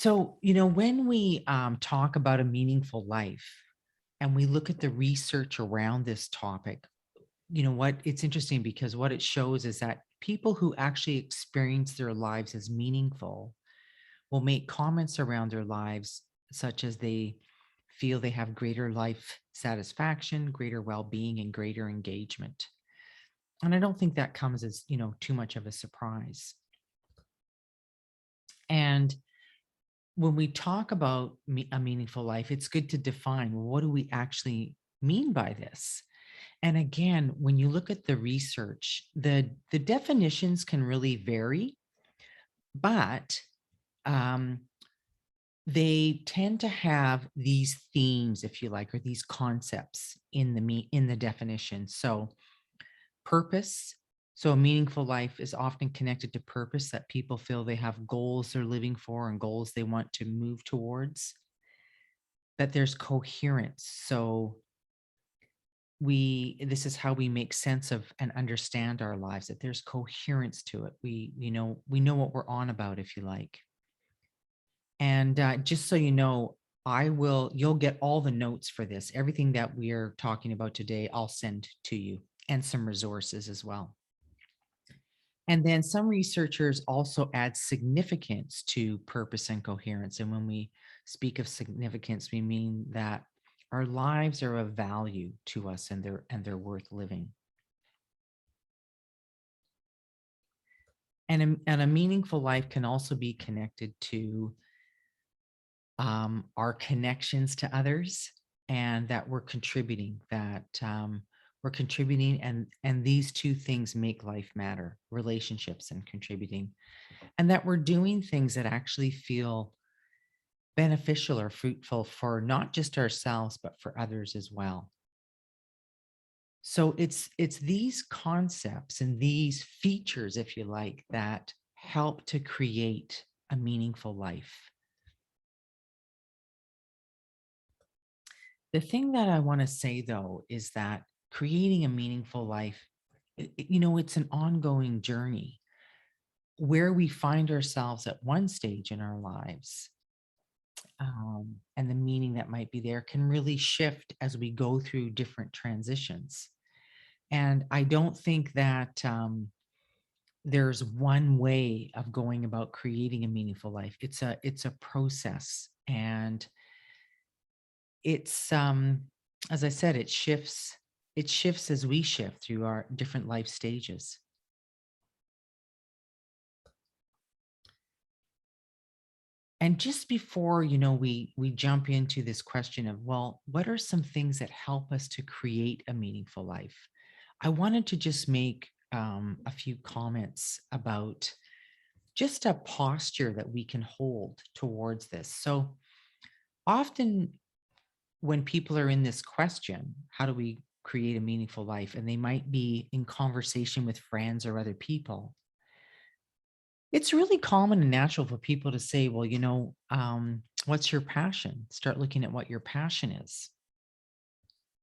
So, when we talk about a meaningful life and we look at the research around this topic, it's interesting because what it shows is that people who actually experience their lives as meaningful will make comments around their lives, such as they feel they have greater life satisfaction, greater well being, and greater engagement. And I don't think that comes as, too much of a surprise. And when we talk about a meaningful life, it's good to define, well, what do we actually mean by this? And again, when you look at the research, the definitions can really vary, but um, they tend to have these themes, if you like, or these concepts in the definition. So purpose. So a meaningful life is often connected to purpose, that people feel they have goals they're living for and goals they want to move towards. That there's coherence. So this is how we make sense of and understand our lives, that there's coherence to it. We know what we're on about, if you like. And just so you know, you'll get all the notes for this. Everything that we are talking about today, I'll send to you, and some resources as well. And then some researchers also add significance to purpose and coherence. And when we speak of significance, we mean that our lives are of value to us, and they're worth living. And a meaningful life can also be connected to our connections to others, and that we're contributing, and these two things make life matter: relationships and contributing, and that we're doing things that actually feel beneficial or fruitful for not just ourselves but for others as well. So it's these concepts and these features, if you like, that help to create a meaningful life. The thing that I want to say, though, is that creating a meaningful life, it's an ongoing journey. Where we find ourselves at one stage in our lives, and the meaning that might be there, can really shift as we go through different transitions. And I don't think that there's one way of going about creating a meaningful life. It's a process, and it's as I said, it shifts as we shift through our different life stages. And just before, we jump into this question of, well, what are some things that help us to create a meaningful life? I wanted to just make a few comments about just a posture that we can hold towards this. So often when people are in this question, how do we create a meaningful life? And they might be in conversation with friends or other people. It's really common and natural for people to say, well, what's your passion? Start looking at what your passion is.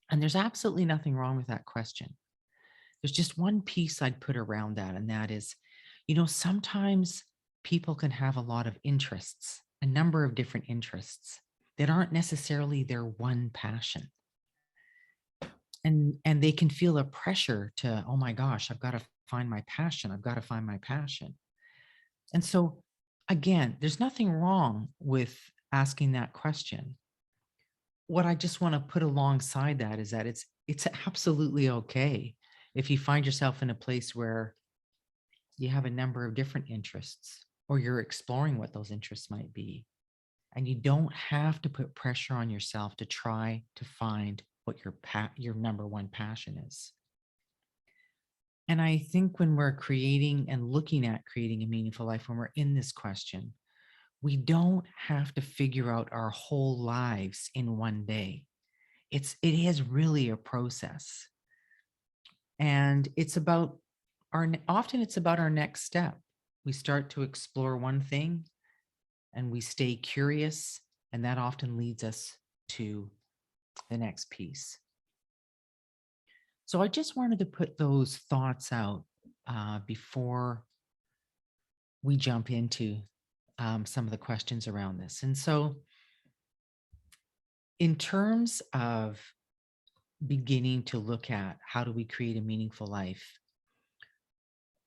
And there's absolutely nothing wrong with that question. There's just one piece I'd put around that, and that is, sometimes people can have a lot of interests, a number of different interests that aren't necessarily their one passion. And they can feel a pressure to, oh my gosh, I've got to find my passion. I've got to find my passion. And so, again, there's nothing wrong with asking that question. What I just want to put alongside that is that it's absolutely okay if you find yourself in a place where you have a number of different interests, or you're exploring what those interests might be. And you don't have to put pressure on yourself to try to find what your number one passion is. And I think when we're creating and looking at creating a meaningful life, when we're in this question, we don't have to figure out our whole lives in one day. It is really a process. And often it's about our next step. We start to explore one thing and we stay curious, and that often leads us to the next piece. So I just wanted to put those thoughts out before we jump into some of the questions around this. And so, in terms of beginning to look at how do we create a meaningful life,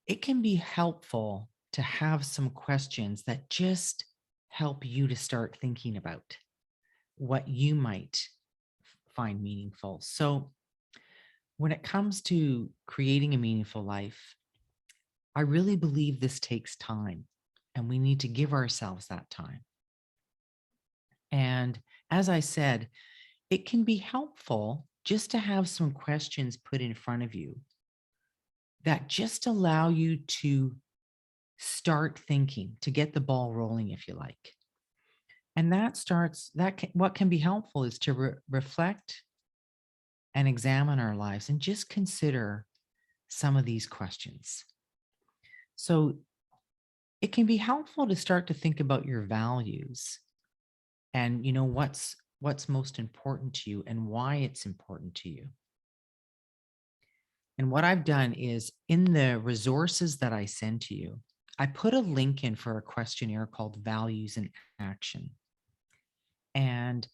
it can be helpful to have some questions that just help you to start thinking about what you might find meaningful. So, when it comes to creating a meaningful life, I really believe this takes time and we need to give ourselves that time. And as I said, it can be helpful just to have some questions put in front of you that just allow you to start thinking, to get the ball rolling, if you like. And what can be helpful is to reflect and examine our lives and just consider some of these questions. So it can be helpful to start to think about your values and what's most important to you and why it's important to you. And what I've done is in the resources that I send to you, I put a link in for a questionnaire called Values in Action. And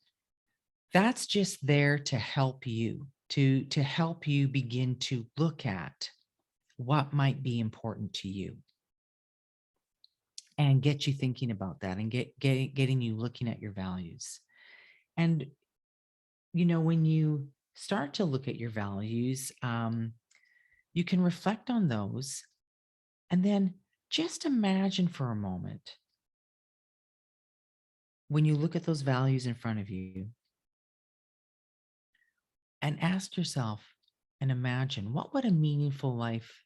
that's just there to help you to help you begin to look at what might be important to you and get you thinking about that and getting you looking at your values. And when you start to look at your values, you can reflect on those and then just imagine for a moment when you look at those values in front of you and ask yourself and imagine what would a meaningful life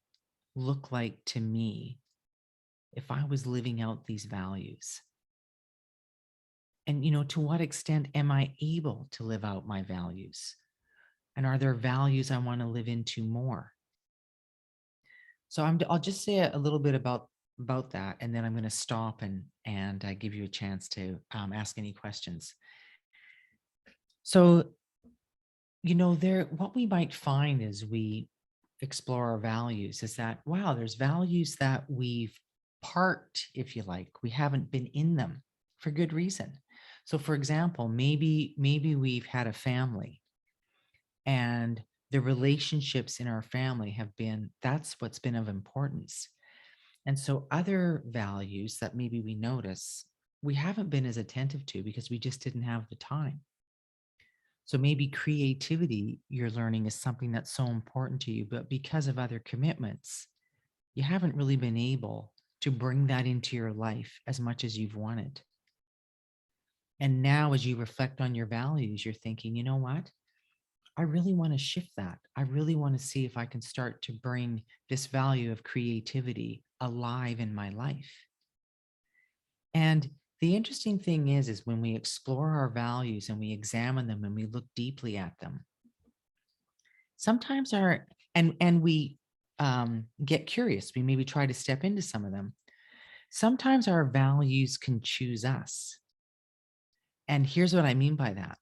look like to me if I was living out these values? And, to what extent am I able to live out my values? And are there values I want to live into more? So I'll just say a little bit about that, and then I'm going to stop and give you a chance to ask any questions. So, there what we might find as we explore our values is that wow, there's values that we've parked, if you like. We haven't been in them for good reason. So, for example, maybe we've had a family and the relationships in our family that's what's been of importance. And so other values that maybe we notice, we haven't been as attentive to because we just didn't have the time. So maybe creativity you're learning is something that's so important to you, but because of other commitments, you haven't really been able to bring that into your life as much as you've wanted. And now, as you reflect on your values, you're thinking, you know what? I really want to shift that. I really want to see if I can start to bring this value of creativity alive in my life. And the interesting thing is when we explore our values and we examine them and we look deeply at them, sometimes we get curious. We maybe try to step into some of them. Sometimes our values can choose us. And here's what I mean by that.